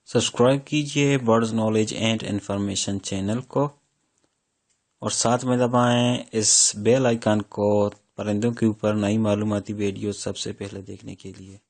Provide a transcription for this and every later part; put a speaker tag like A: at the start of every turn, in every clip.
A: Subscribe कीजिए birds knowledge and information channel को और साथ में दबाएं इस बेल आइकन को परिंदों के ऊपर नई मालूमाती वीडियो सबसे पहले देखने के लिए।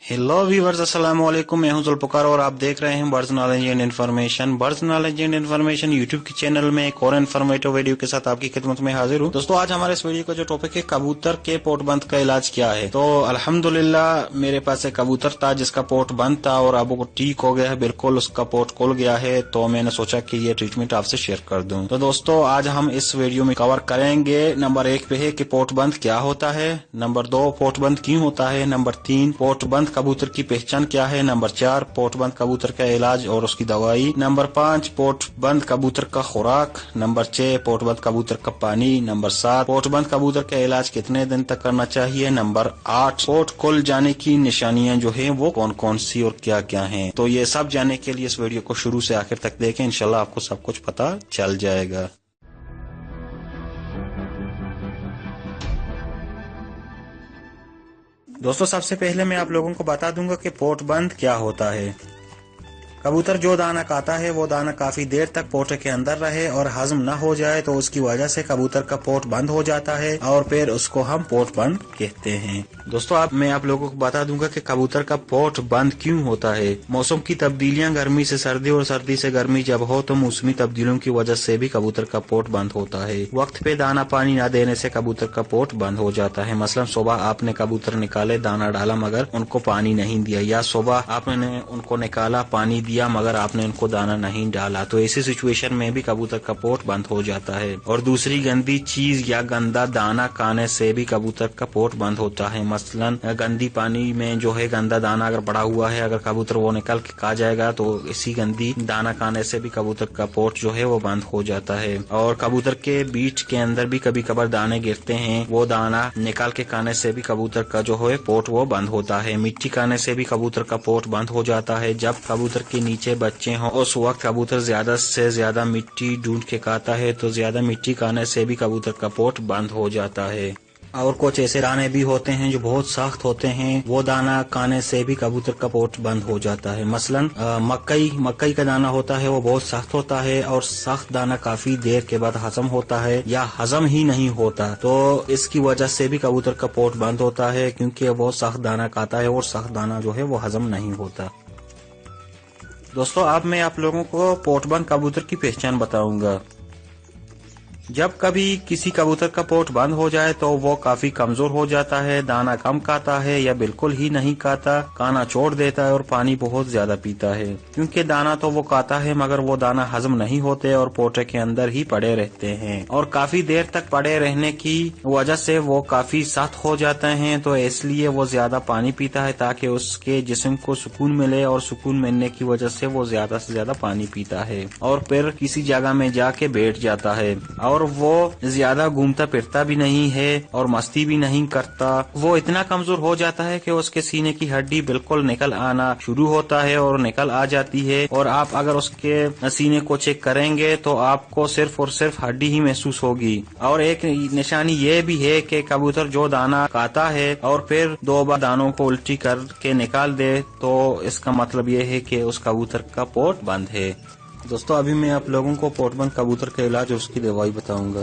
A: हेलो व्यूअर्स, अस्सलाम वालेकुम। मैं हूं जुल्फकार और आप देख रहे हैं birds knowledge and information. Birds knowledge and information YouTube के चैनल में एक और इन्फॉर्मेटिव वीडियो के साथ आपकी खिदमत में हाजिर हूं। दोस्तों, आज हमारे इस वीडियो का जो टॉपिक है, कबूतर के पोट बंद का इलाज क्या है। तो अल्हम्दुलिल्लाह मेरे पास एक कबूतर था जिसका पोट बंद था और अब वो ठीक हो गया है, बिल्कुल उसका पोट खुल गया है। तो मैंने सोचा कि ये ट्रीटमेंट आपसे शेयर कर दूं। तो दोस्तों, आज हम इस वीडियो में कवर करेंगे। नंबर 1 पे है कि पोट बंद क्या होता है, नंबर 2 पोट बंद क्यों होता है, नंबर 3 पोट बंद कबूतर की पहचान क्या है, नंबर 4 पोट बंद कबूतर का इलाज और उसकी दवाई, नंबर 5 पोट बंद कबूतर का खुराक, नंबर 6 पोट बंद कबूतर का पानी, नंबर 7 पोट बंद कबूतर का इलाज कितने दिन तक करना चाहिए, नंबर 8 पोट खुल जाने की निशानियां जो है वो कौन कौन सी और क्या क्या हैं। तो ये सब जानने के लिए इस वीडियो को शुरू से आखिर तक देखें, इंशाल्लाह आपको सब कुछ पता चल जाएगा। दोस्तों, सबसे पहले मैं आप लोगों को बता दूंगा कि पोट बंद क्या होता है। कबूतर जो दाना खाता है वो दाना काफी देर तक पोटे के अंदर रहे और हजम न हो जाए तो उसकी वजह से कबूतर का पोट बंद हो जाता है और फिर उसको हम पोट बंद कहते हैं। दोस्तों, अब मैं आप लोगों को बता दूंगा कि कबूतर का पोट बंद क्यों होता है। मौसम की तब्दीलियां, गर्मी से सर्दी और सर्दी से गर्मी जब हो तो मौसमी तब्दीलियों की वजह से भी कबूतर का पोट बंद होता है। वक्त पे दाना पानी न देने से कबूतर का पोट बंद हो जाता है। मसलन सुबह आपने कबूतर निकाले, दाना डाला मगर उनको पानी नहीं दिया, या सुबह आपने उनको निकाला, पानी दिया मगर आपने उनको दाना नहीं डाला, तो ऐसी सिचुएशन में भी कबूतर का पोट बंद हो जाता है। और दूसरी गंदी चीज या गंदा दाना खाने से भी कबूतर का पोट बंद होता है। मसलन गंदी पानी में जो है गंदा दाना अगर पड़ा हुआ है, अगर कबूतर वो निकल के खा जाएगा तो इसी गंदी दाना खाने से भी कबूतर का पोट जो है वो बंद हो जाता है। और कबूतर के बीच के अंदर भी कभी कभार दाने गिरते हैं, वो दाना निकाल के खाने से भी कबूतर का जो है पोट वो बंद होता है। मिट्टी खाने से भी कबूतर का पोट बंद हो जाता है। जब कबूतर के नीचे बच्चे हों उस वक्त कबूतर ज्यादा से ज्यादा मिट्टी ढूंढ के खाता है, तो ज्यादा मिट्टी खाने से भी कबूतर का पोट बंद हो जाता है। और कुछ ऐसे दाने भी होते हैं जो बहुत सख्त होते हैं, वो दाना खाने से भी कबूतर का पोट बंद हो जाता है। मसलन मकई का दाना होता है, वो बहुत सख्त होता है और सख्त दाना काफी देर के बाद हजम होता है या हजम ही नहीं होता, तो इसकी वजह से भी कबूतर का पोट बंद होता है, क्योंकि वो सख्त दाना खाता है और सख्त दाना जो है वो हजम नहीं होता। दोस्तों, अब मैं आप लोगों को पोट बंद कबूतर की पहचान बताऊंगा। जब कभी किसी कबूतर का पोट बंद हो जाए तो वो काफी कमजोर हो जाता है, दाना कम खाता है या बिल्कुल ही नहीं खाता, खाना छोड़ देता है और पानी बहुत ज्यादा पीता है। क्योंकि दाना तो वो खाता है मगर वो दाना हजम नहीं होते और पोटे के अंदर ही पड़े रहते हैं, और काफी देर तक पड़े रहने की वजह से वो काफी सख्त हो जाते हैं। तो इसलिए वो ज्यादा पानी पीता है ताकि उसके जिस्म को सुकून मिले, और सुकून मिलने की वजह से वो ज्यादा से ज्यादा पानी पीता है और फिर किसी जगह में जाके बैठ जाता है। और वो ज्यादा घूमता फिरता भी नहीं है और मस्ती भी नहीं करता। वो इतना कमजोर हो जाता है कि उसके सीने की हड्डी बिल्कुल निकल आना शुरू होता है और निकल आ जाती है, और आप अगर उसके सीने को चेक करेंगे तो आपको सिर्फ और सिर्फ हड्डी ही महसूस होगी। और एक निशानी ये भी है कि कबूतर जो दाना खाता है और फिर 2 बार दानों को उल्टी करके निकाल दे, तो इसका मतलब ये है कि उस कबूतर का पोट बंद है। दोस्तों, अभी मैं आप लोगों को पोट बंद कबूतर का इलाज और उसकी दवाई बताऊंगा।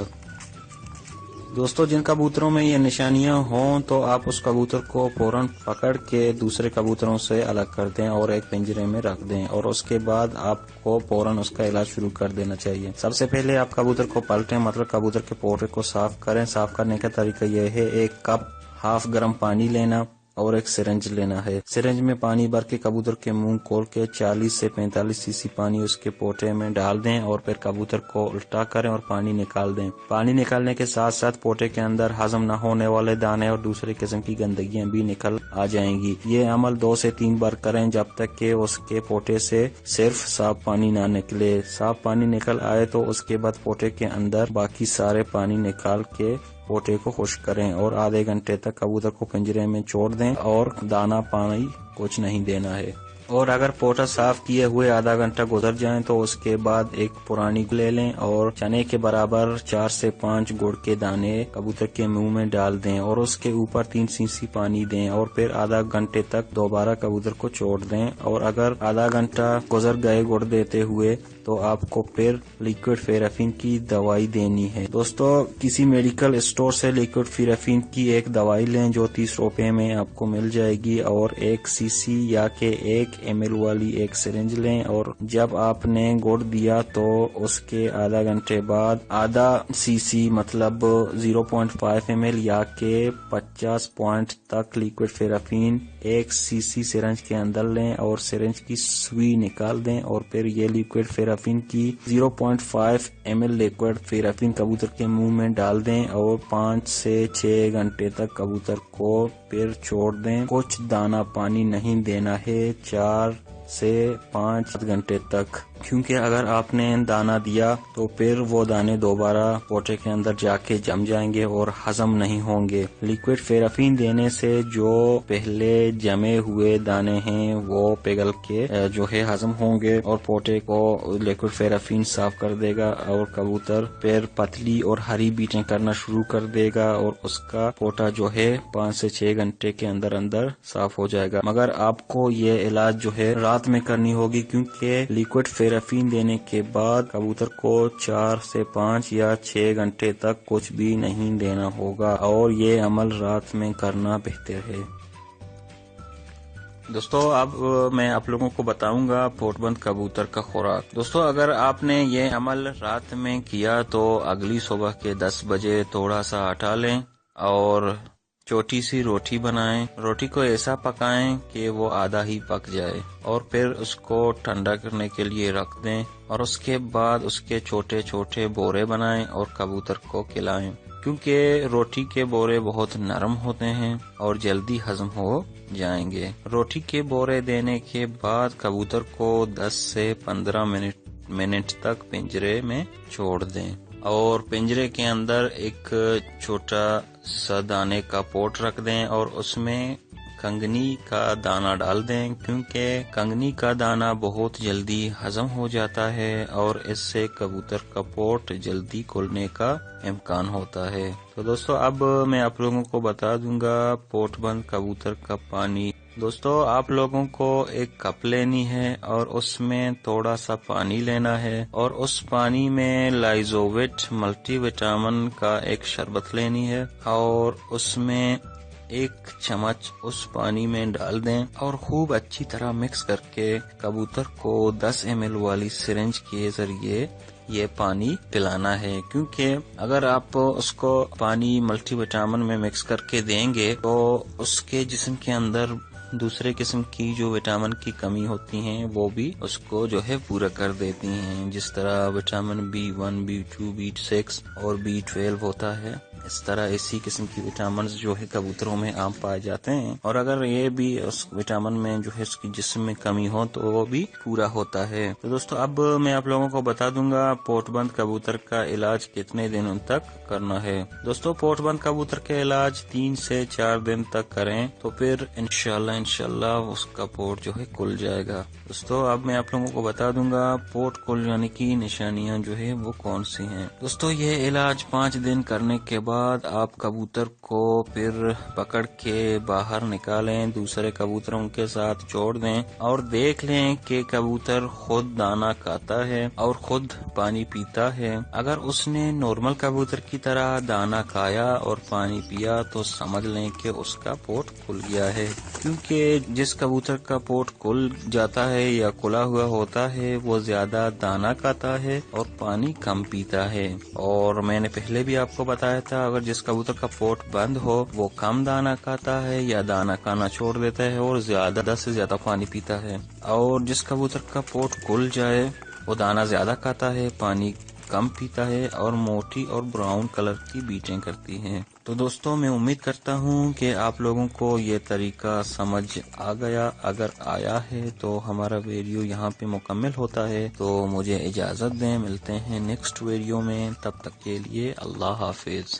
A: दोस्तों, जिन कबूतरों में ये निशानियां हों तो आप उस कबूतर को फौरन पकड़ के दूसरे कबूतरों से अलग कर दें और एक पिंजरे में रख दें, और उसके बाद आपको फौरन उसका इलाज शुरू कर देना चाहिए। सबसे पहले आप कबूतर को पलटें, मतलब कबूतर के पोटे को साफ करें। साफ करने का तरीका यह है, 1 कप हाफ गर्म पानी लेना और एक सिरिंज लेना है। सिरिंज में पानी भर के कबूतर के मुंह खोल के 40 से 45 सीसी पानी उसके पोटे में डाल दें और फिर कबूतर को उल्टा करें और पानी निकाल दें। पानी निकालने के साथ साथ पोटे के अंदर हजम न होने वाले दाने और दूसरे किस्म की गंदगियां भी निकल आ जाएंगी। ये अमल 2 से 3 बार करें जब तक कि उसके पोटे से सिर्फ साफ पानी ना निकले। साफ पानी निकल आए तो उसके बाद पोटे के अंदर बाकी सारे पानी निकाल के पोटे को खुश्क करें और आधे घंटे तक कबूतर को पिंजरे में छोड़ दें और दाना पानी कुछ नहीं देना है। اور اگر پوٹا صاف کیے ہوئے آدھا گھنٹہ گزر جائیں تو اس کے بعد ایک پرانی لے لیں اور چنے کے برابر 4 سے 5 گڑ کے دانے کبوتر کے منہ میں ڈال دیں اور اس کے اوپر 3 cc پانی دیں اور پھر آدھا گھنٹے تک دوبارہ کبوتر کو چھوڑ دیں، اور اگر آدھا گھنٹہ گزر گئے گڑ دیتے ہوئے تو آپ کو پھر لیکوڈ فیرافین کی دوائی دینی ہے۔ دوستو کسی میڈیکل اسٹور سے لیکوڈ فیرافین کی ایک دوائی لیں جو 30 روپے میں آپ کو مل جائے گی، اور 1 cc یا کہ 1 ml والی ایک سرنج لیں، اور جب آپ نے گڑ دیا تو اس کے آدھا گھنٹے بعد آدھا cc مطلب 0.5 ml یا کہ 50 پوائنٹ تک لیکوڈ فیرافین 1 cc سرنج کے اندر لیں اور سرنج کی سوئی نکال دیں، اور پھر یہ لیکوڈ فیرافین کی 0.5 ml لیکوڈ فیرافین کبوتر کے منہ میں ڈال دیں اور 5 سے 6 گھنٹے تک کبوتر کو پھر چھوڑ دیں۔ کچھ دانہ پانی نہیں دینا ہے 4 سے 5 گھنٹے تک، کیونکہ اگر آپ نے دانہ دیا تو پھر وہ دانے دوبارہ پوٹے کے اندر جا کے جم جائیں گے اور ہضم نہیں ہوں گے۔ لیکوڈ فیرافین دینے سے جو پہلے جمے ہوئے دانے ہیں وہ پگھل کے جو ہے ہضم ہوں گے اور پوٹے کو لیکوڈ فیرافین صاف کر دے گا، اور کبوتر پھر پتلی اور ہری بیٹیں کرنا شروع کر دے گا اور اس کا پوٹا جو ہے 5 سے 6 گھنٹے کے اندر اندر صاف ہو جائے گا۔ مگر آپ کو یہ علاج جو ہے رات میں کرنی ہوگی، کیونکہ لیکوڈ فیرافین دینے کے بعد کبوتر کو 4 سے 5 یا 6 گھنٹے تک کچھ بھی نہیں دینا ہوگا، اور یہ عمل رات میں کرنا بہتر ہے۔ دوستو اب میں آپ لوگوں کو بتاؤں گا پوٹ بند کبوتر کا خوراک۔ دوستو اگر آپ نے یہ عمل رات میں کیا تو اگلی صبح کے 10 بجے تھوڑا سا آٹا لیں اور چھوٹی سی روٹی بنائیں۔ روٹی کو ایسا پکائیں کہ وہ آدھا ہی پک جائے، اور پھر اس کو ٹھنڈا کرنے کے لیے رکھ دیں، اور اس کے بعد اس کے چھوٹے چھوٹے بورے بنائیں اور کبوتر کو کھلائیں، کیونکہ روٹی کے بورے بہت نرم ہوتے ہیں اور جلدی ہضم ہو جائیں گے۔ روٹی کے بورے دینے کے بعد کبوتر کو 10 سے 15 منٹ تک پنجرے میں چھوڑ دیں، اور پنجرے کے اندر ایک چھوٹا سا دانے کا پوٹ رکھ دیں اور اس میں کنگنی کا دانہ ڈال دیں، کیونکہ کنگنی کا دانہ بہت جلدی ہضم ہو جاتا ہے اور اس سے کبوتر کا پوٹ جلدی کھلنے کا امکان ہوتا ہے۔ تو دوستو اب میں آپ لوگوں کو بتا دوں گا پوٹ بند کبوتر کا پانی۔ دوستو آپ لوگوں کو ایک کپ لینی ہے اور اس میں تھوڑا سا پانی لینا ہے، اور اس پانی میں لائزووٹ ملٹی وٹامن کا ایک شربت لینی ہے، اور اس میں 1 چمچ اس پانی میں ڈال دیں اور خوب اچھی طرح مکس کر کے کبوتر کو 10 ml والی سرنج کے ذریعے یہ پانی پلانا ہے، کیونکہ اگر آپ اس کو پانی ملٹی وٹامن میں مکس کر کے دیں گے تو اس کے جسم کے اندر دوسرے قسم کی جو وٹامن کی کمی ہوتی ہیں وہ بھی اس کو جو ہے پورا کر دیتی ہیں، جس طرح وٹامن B1 B2 B6 اور B12 ہوتا ہے۔ اس طرح اسی قسم کی وٹامنز جو ہے کبوتروں میں عام پائے جاتے ہیں، اور اگر یہ بھی اس وٹامن میں جو ہے اس کی جسم میں کمی ہو تو وہ بھی پورا ہوتا ہے۔ تو دوستو اب میں آپ لوگوں کو بتا دوں گا پوٹ بند کبوتر کا علاج کتنے دنوں تک کرنا ہے۔ دوستو پوٹ بند کبوتر کا علاج 3 سے 4 دن تک کریں تو پھر انشاءاللہ اس کا پوٹ جو ہے کھل جائے گا۔ دوستو اب میں آپ لوگوں کو بتا دوں گا پوٹ کھل جانے کی نشانیاں جو ہے وہ کون سی ہیں۔ دوستو یہ علاج 5 دن کرنے کے بعد آپ کبوتر کو پھر پکڑ کے باہر نکالیں، دوسرے کبوتروں کے ساتھ جوڑ دیں اور دیکھ لیں کہ کبوتر خود دانہ کھاتا ہے اور خود پانی پیتا ہے۔ اگر اس نے نارمل کبوتر کی طرح دانہ کھایا اور پانی پیا تو سمجھ لیں کہ اس کا پوٹ کھل گیا ہے، کیونکہ جس کبوتر کا پوٹ کھل جاتا ہے یا کھلا ہوا ہوتا ہے وہ زیادہ دانہ کھاتا ہے اور پانی کم پیتا ہے۔ اور میں نے پہلے بھی آپ کو بتایا تھا اگر جس کبوتر کا پوٹ بند ہو وہ کم دانہ کھاتا ہے یا دانہ کھانا چھوڑ دیتا ہے اور زیادہ سے زیادہ پانی پیتا ہے، اور جس کبوتر کا پوٹ کھل جائے وہ دانہ زیادہ کھاتا ہے، پانی کم پیتا ہے اور موٹی اور براؤن کلر کی بیٹیں کرتی ہیں۔ تو دوستو میں امید کرتا ہوں کہ آپ لوگوں کو یہ طریقہ سمجھ آ گیا۔ اگر آیا ہے تو ہمارا ویڈیو یہاں پہ مکمل ہوتا ہے، تو مجھے اجازت دیں، ملتے ہیں نیکسٹ ویڈیو میں، تب تک کے لیے اللہ حافظ۔